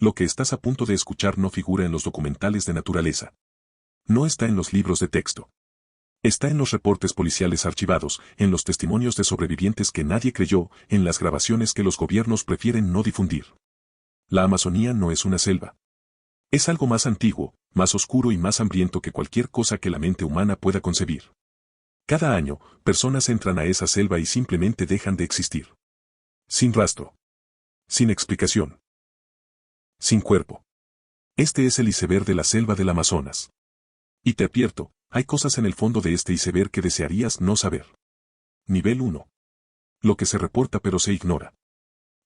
Lo que estás a punto de escuchar no figura en los documentales de naturaleza. No está en los libros de texto. Está en los reportes policiales archivados, en los testimonios de sobrevivientes que nadie creyó, en las grabaciones que los gobiernos prefieren no difundir. La Amazonía no es una selva. Es algo más antiguo, más oscuro y más hambriento que cualquier cosa que la mente humana pueda concebir. Cada año, personas entran a esa selva y simplemente dejan de existir. Sin rastro. Sin explicación. Sin cuerpo. Este es el iceberg de la selva del Amazonas. Y te advierto, hay cosas en el fondo de este iceberg que desearías no saber. Nivel 1. Lo que se reporta pero se ignora.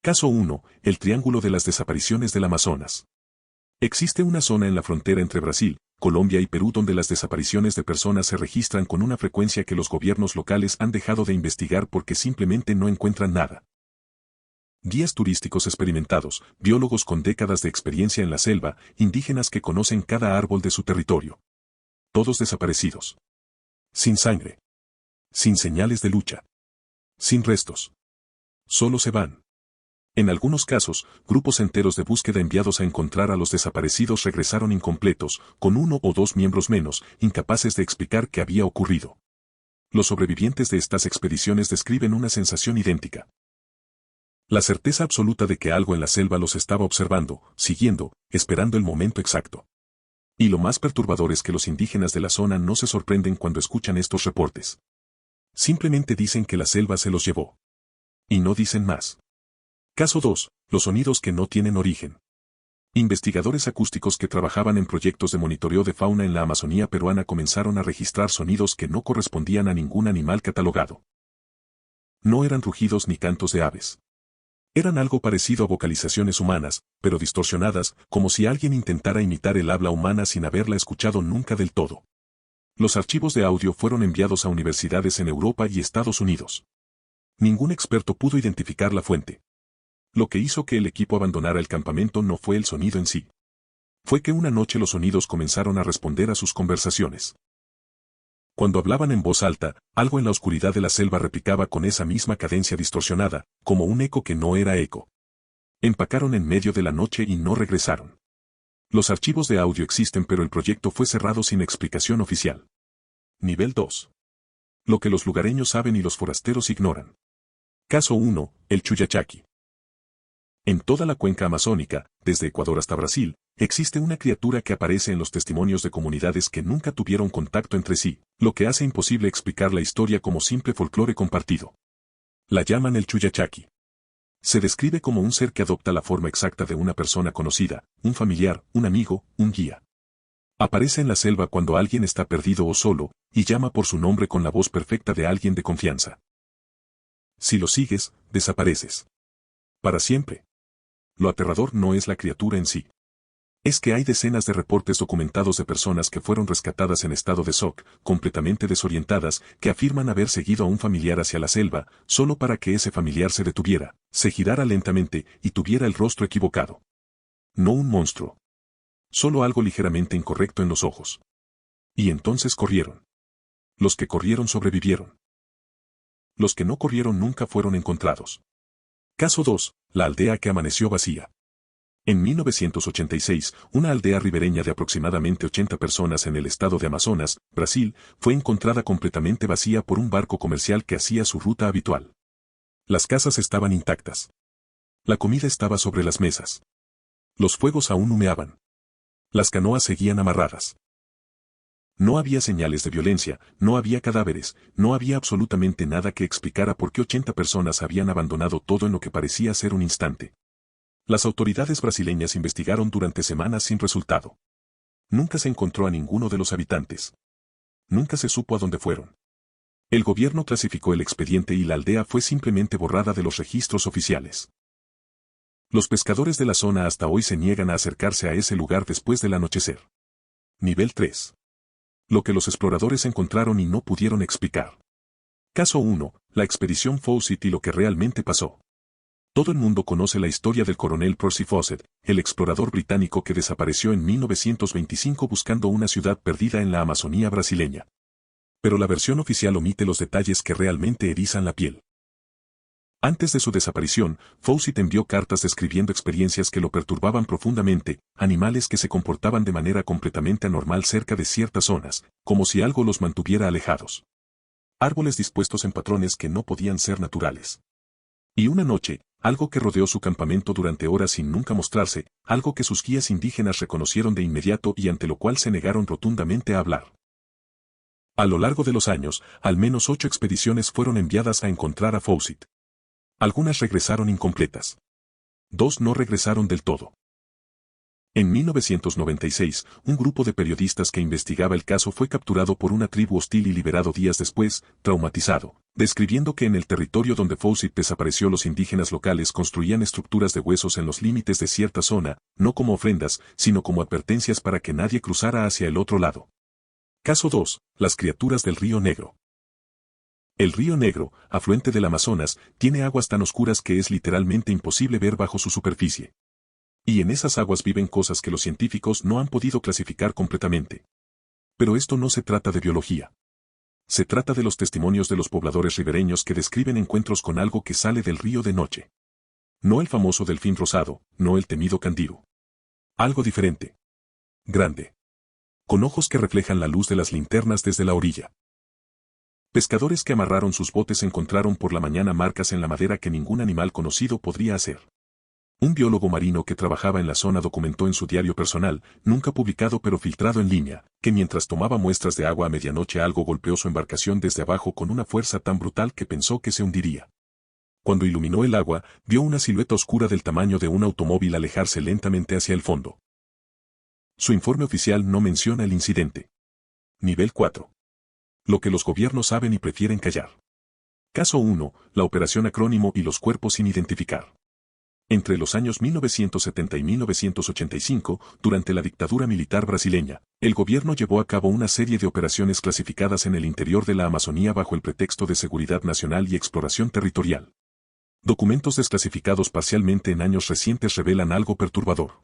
Caso 1. El triángulo de las desapariciones del Amazonas. Existe una zona en la frontera entre Brasil, Colombia y Perú donde las desapariciones de personas se registran con una frecuencia que los gobiernos locales han dejado de investigar porque simplemente no encuentran nada. Guías turísticos experimentados, biólogos con décadas de experiencia en la selva, indígenas que conocen cada árbol de su territorio. Todos desaparecidos. Sin sangre. Sin señales de lucha. Sin restos. Solo se van. En algunos casos, grupos enteros de búsqueda enviados a encontrar a los desaparecidos regresaron incompletos, con uno o dos miembros menos, incapaces de explicar qué había ocurrido. Los sobrevivientes de estas expediciones describen una sensación idéntica. La certeza absoluta de que algo en la selva los estaba observando, siguiendo, esperando el momento exacto. Y lo más perturbador es que los indígenas de la zona no se sorprenden cuando escuchan estos reportes. Simplemente dicen que la selva se los llevó. Y no dicen más. Caso 2. Los sonidos que no tienen origen. Investigadores acústicos que trabajaban en proyectos de monitoreo de fauna en la Amazonía peruana comenzaron a registrar sonidos que no correspondían a ningún animal catalogado. No eran rugidos ni cantos de aves. Eran algo parecido a vocalizaciones humanas, pero distorsionadas, como si alguien intentara imitar el habla humana sin haberla escuchado nunca del todo. Los archivos de audio fueron enviados a universidades en Europa y Estados Unidos. Ningún experto pudo identificar la fuente. Lo que hizo que el equipo abandonara el campamento no fue el sonido en sí. Fue que una noche los sonidos comenzaron a responder a sus conversaciones. Cuando hablaban en voz alta, algo en la oscuridad de la selva replicaba con esa misma cadencia distorsionada, como un eco que no era eco. Empacaron en medio de la noche y no regresaron. Los archivos de audio existen pero el proyecto fue cerrado sin explicación oficial. Nivel 2. Lo que los lugareños saben y los forasteros ignoran. Caso 1. El Chuyachaki. En toda la cuenca amazónica, desde Ecuador hasta Brasil, existe una criatura que aparece en los testimonios de comunidades que nunca tuvieron contacto entre sí, lo que hace imposible explicar la historia como simple folclore compartido. La llaman el Chuyachaki. Se describe como un ser que adopta la forma exacta de una persona conocida, un familiar, un amigo, un guía. Aparece en la selva cuando alguien está perdido o solo, y llama por su nombre con la voz perfecta de alguien de confianza. Si lo sigues, desapareces. Para siempre. Lo aterrador no es la criatura en sí. Es que hay decenas de reportes documentados de personas que fueron rescatadas en estado de shock, completamente desorientadas, que afirman haber seguido a un familiar hacia la selva, solo para que ese familiar se detuviera, se girara lentamente y tuviera el rostro equivocado. No un monstruo. Solo algo ligeramente incorrecto en los ojos. Y entonces corrieron. Los que corrieron sobrevivieron. Los que no corrieron nunca fueron encontrados. Caso 2. La aldea que amaneció vacía. En 1986, una aldea ribereña de aproximadamente 80 personas en el estado de Amazonas, Brasil, fue encontrada completamente vacía por un barco comercial que hacía su ruta habitual. Las casas estaban intactas. La comida estaba sobre las mesas. Los fuegos aún humeaban. Las canoas seguían amarradas. No había señales de violencia, no había cadáveres, no había absolutamente nada que explicara por qué 80 personas habían abandonado todo en lo que parecía ser un instante. Las autoridades brasileñas investigaron durante semanas sin resultado. Nunca se encontró a ninguno de los habitantes. Nunca se supo a dónde fueron. El gobierno clasificó el expediente y la aldea fue simplemente borrada de los registros oficiales. Los pescadores de la zona hasta hoy se niegan a acercarse a ese lugar después del anochecer. Nivel 3. Lo que los exploradores encontraron y no pudieron explicar. Caso 1. La expedición Fawcett y lo que realmente pasó. Todo el mundo conoce la historia del coronel Percy Fawcett, el explorador británico que desapareció en 1925 buscando una ciudad perdida en la Amazonía brasileña. Pero la versión oficial omite los detalles que realmente erizan la piel. Antes de su desaparición, Fawcett envió cartas describiendo experiencias que lo perturbaban profundamente, animales que se comportaban de manera completamente anormal cerca de ciertas zonas, como si algo los mantuviera alejados. Árboles dispuestos en patrones que no podían ser naturales. Y una noche, algo que rodeó su campamento durante horas sin nunca mostrarse, algo que sus guías indígenas reconocieron de inmediato y ante lo cual se negaron rotundamente a hablar. A lo largo de los años, al menos 8 expediciones fueron enviadas a encontrar a Fawcett. Algunas regresaron incompletas. 2 no regresaron del todo. En 1996, un grupo de periodistas que investigaba el caso fue capturado por una tribu hostil y liberado días después, traumatizado, describiendo que en el territorio donde Fawcett desapareció los indígenas locales construían estructuras de huesos en los límites de cierta zona, no como ofrendas, sino como advertencias para que nadie cruzara hacia el otro lado. Caso 2. Las criaturas del Río Negro. El Río Negro, afluente del Amazonas, tiene aguas tan oscuras que es literalmente imposible ver bajo su superficie. Y en esas aguas viven cosas que los científicos no han podido clasificar completamente. Pero esto no se trata de biología. Se trata de los testimonios de los pobladores ribereños que describen encuentros con algo que sale del río de noche. No el famoso delfín rosado, no el temido candiru. Algo diferente. Grande. Con ojos que reflejan la luz de las linternas desde la orilla. Pescadores que amarraron sus botes encontraron por la mañana marcas en la madera que ningún animal conocido podría hacer. Un biólogo marino que trabajaba en la zona documentó en su diario personal, nunca publicado pero filtrado en línea, que mientras tomaba muestras de agua a medianoche algo golpeó su embarcación desde abajo con una fuerza tan brutal que pensó que se hundiría. Cuando iluminó el agua, vio una silueta oscura del tamaño de un automóvil alejarse lentamente hacia el fondo. Su informe oficial no menciona el incidente. Nivel 4. Lo que los gobiernos saben y prefieren callar. Caso 1. La operación Acrónimo y los cuerpos sin identificar. Entre los años 1970 y 1985, durante la dictadura militar brasileña, el gobierno llevó a cabo una serie de operaciones clasificadas en el interior de la Amazonía bajo el pretexto de seguridad nacional y exploración territorial. Documentos desclasificados parcialmente en años recientes revelan algo perturbador.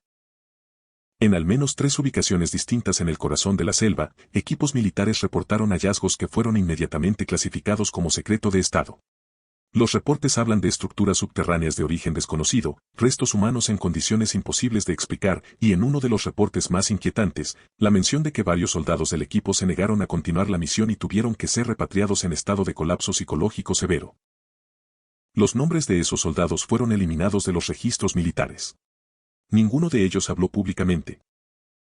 En al menos 3 ubicaciones distintas en el corazón de la selva, equipos militares reportaron hallazgos que fueron inmediatamente clasificados como secreto de Estado. Los reportes hablan de estructuras subterráneas de origen desconocido, restos humanos en condiciones imposibles de explicar, y en uno de los reportes más inquietantes, la mención de que varios soldados del equipo se negaron a continuar la misión y tuvieron que ser repatriados en estado de colapso psicológico severo. Los nombres de esos soldados fueron eliminados de los registros militares. Ninguno de ellos habló públicamente.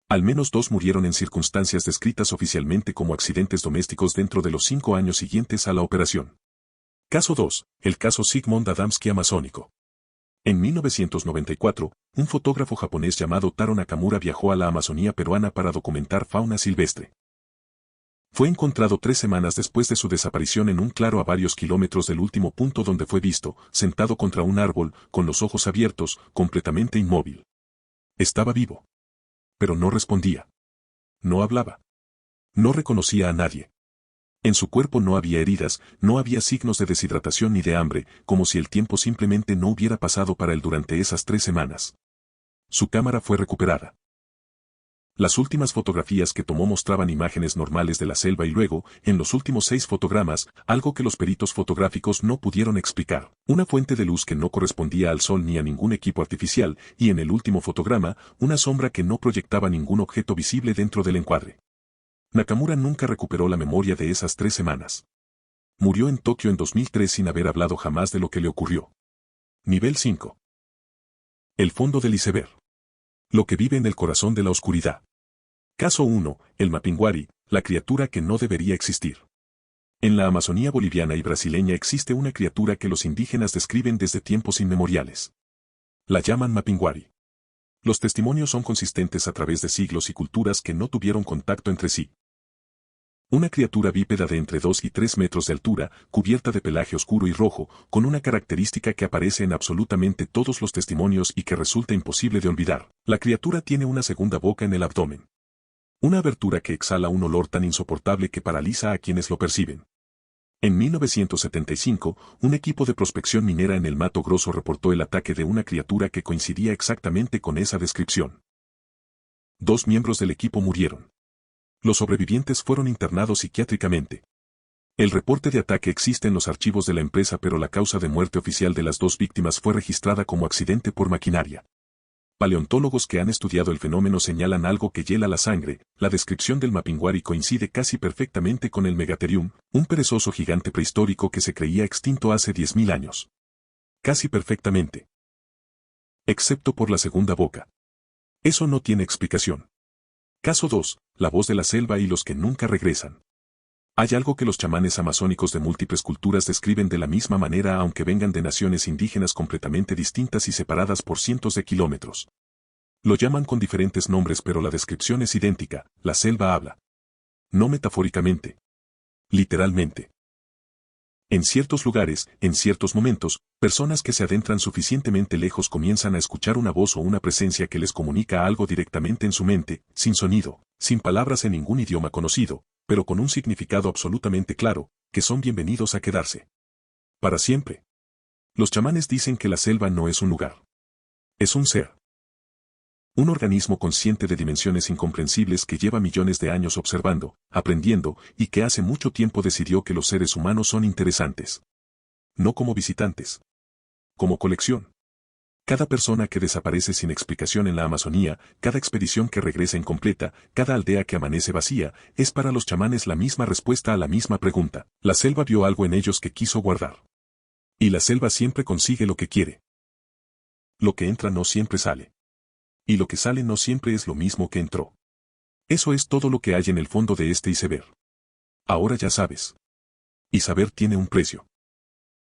Al menos 2 murieron en circunstancias descritas oficialmente como accidentes domésticos dentro de los 5 años siguientes a la operación. Caso 2. El caso Zygmunt Adamski amazónico. En 1994, un fotógrafo japonés llamado Taro Nakamura viajó a la Amazonía peruana para documentar fauna silvestre. Fue encontrado 3 semanas después de su desaparición en un claro a varios kilómetros del último punto donde fue visto, sentado contra un árbol, con los ojos abiertos, completamente inmóvil. Estaba vivo. Pero no respondía. No hablaba. No reconocía a nadie. En su cuerpo no había heridas, no había signos de deshidratación ni de hambre, como si el tiempo simplemente no hubiera pasado para él durante esas 3 semanas. Su cámara fue recuperada. Las últimas fotografías que tomó mostraban imágenes normales de la selva y luego, en los últimos 6 fotogramas, algo que los peritos fotográficos no pudieron explicar. Una fuente de luz que no correspondía al sol ni a ningún equipo artificial, y en el último fotograma, una sombra que no proyectaba ningún objeto visible dentro del encuadre. Nakamura nunca recuperó la memoria de esas 3 semanas. Murió en Tokio en 2003 sin haber hablado jamás de lo que le ocurrió. Nivel 5. El fondo del iceberg. Lo que vive en el corazón de la oscuridad. Caso 1. El Mapinguari, la criatura que no debería existir. En la Amazonía boliviana y brasileña existe una criatura que los indígenas describen desde tiempos inmemoriales. La llaman Mapinguari. Los testimonios son consistentes a través de siglos y culturas que no tuvieron contacto entre sí. Una criatura bípeda de entre 2 y 3 metros de altura, cubierta de pelaje oscuro y rojo, con una característica que aparece en absolutamente todos los testimonios y que resulta imposible de olvidar. La criatura tiene una segunda boca en el abdomen. Una abertura que exhala un olor tan insoportable que paraliza a quienes lo perciben. En 1975, un equipo de prospección minera en el Mato Grosso reportó el ataque de una criatura que coincidía exactamente con esa descripción. 2 miembros del equipo murieron. Los sobrevivientes fueron internados psiquiátricamente. El reporte de ataque existe en los archivos de la empresa, pero la causa de muerte oficial de las dos víctimas fue registrada como accidente por maquinaria. Paleontólogos que han estudiado el fenómeno señalan algo que hiela la sangre. La descripción del Mapinguari coincide casi perfectamente con el Megatherium, un perezoso gigante prehistórico que se creía extinto hace 10.000 años. Casi perfectamente. Excepto por la segunda boca. Eso no tiene explicación. Caso 2. La voz de la selva y los que nunca regresan. Hay algo que los chamanes amazónicos de múltiples culturas describen de la misma manera, aunque vengan de naciones indígenas completamente distintas y separadas por cientos de kilómetros. Lo llaman con diferentes nombres, pero la descripción es idéntica: la selva habla. No metafóricamente. Literalmente. En ciertos lugares, en ciertos momentos, personas que se adentran suficientemente lejos comienzan a escuchar una voz o una presencia que les comunica algo directamente en su mente, sin sonido, sin palabras en ningún idioma conocido, pero con un significado absolutamente claro, que son bienvenidos a quedarse. Para siempre. Los chamanes dicen que la selva no es un lugar. Es un ser. Un organismo consciente de dimensiones incomprensibles que lleva millones de años observando, aprendiendo, y que hace mucho tiempo decidió que los seres humanos son interesantes. No como visitantes. Como colección. Cada persona que desaparece sin explicación en la Amazonía, cada expedición que regresa incompleta, cada aldea que amanece vacía, es para los chamanes la misma respuesta a la misma pregunta. La selva vio algo en ellos que quiso guardar. Y la selva siempre consigue lo que quiere. Lo que entra no siempre sale. Y lo que sale no siempre es lo mismo que entró. Eso es todo lo que hay en el fondo de este iceberg. Ahora ya sabes. Y saber tiene un precio.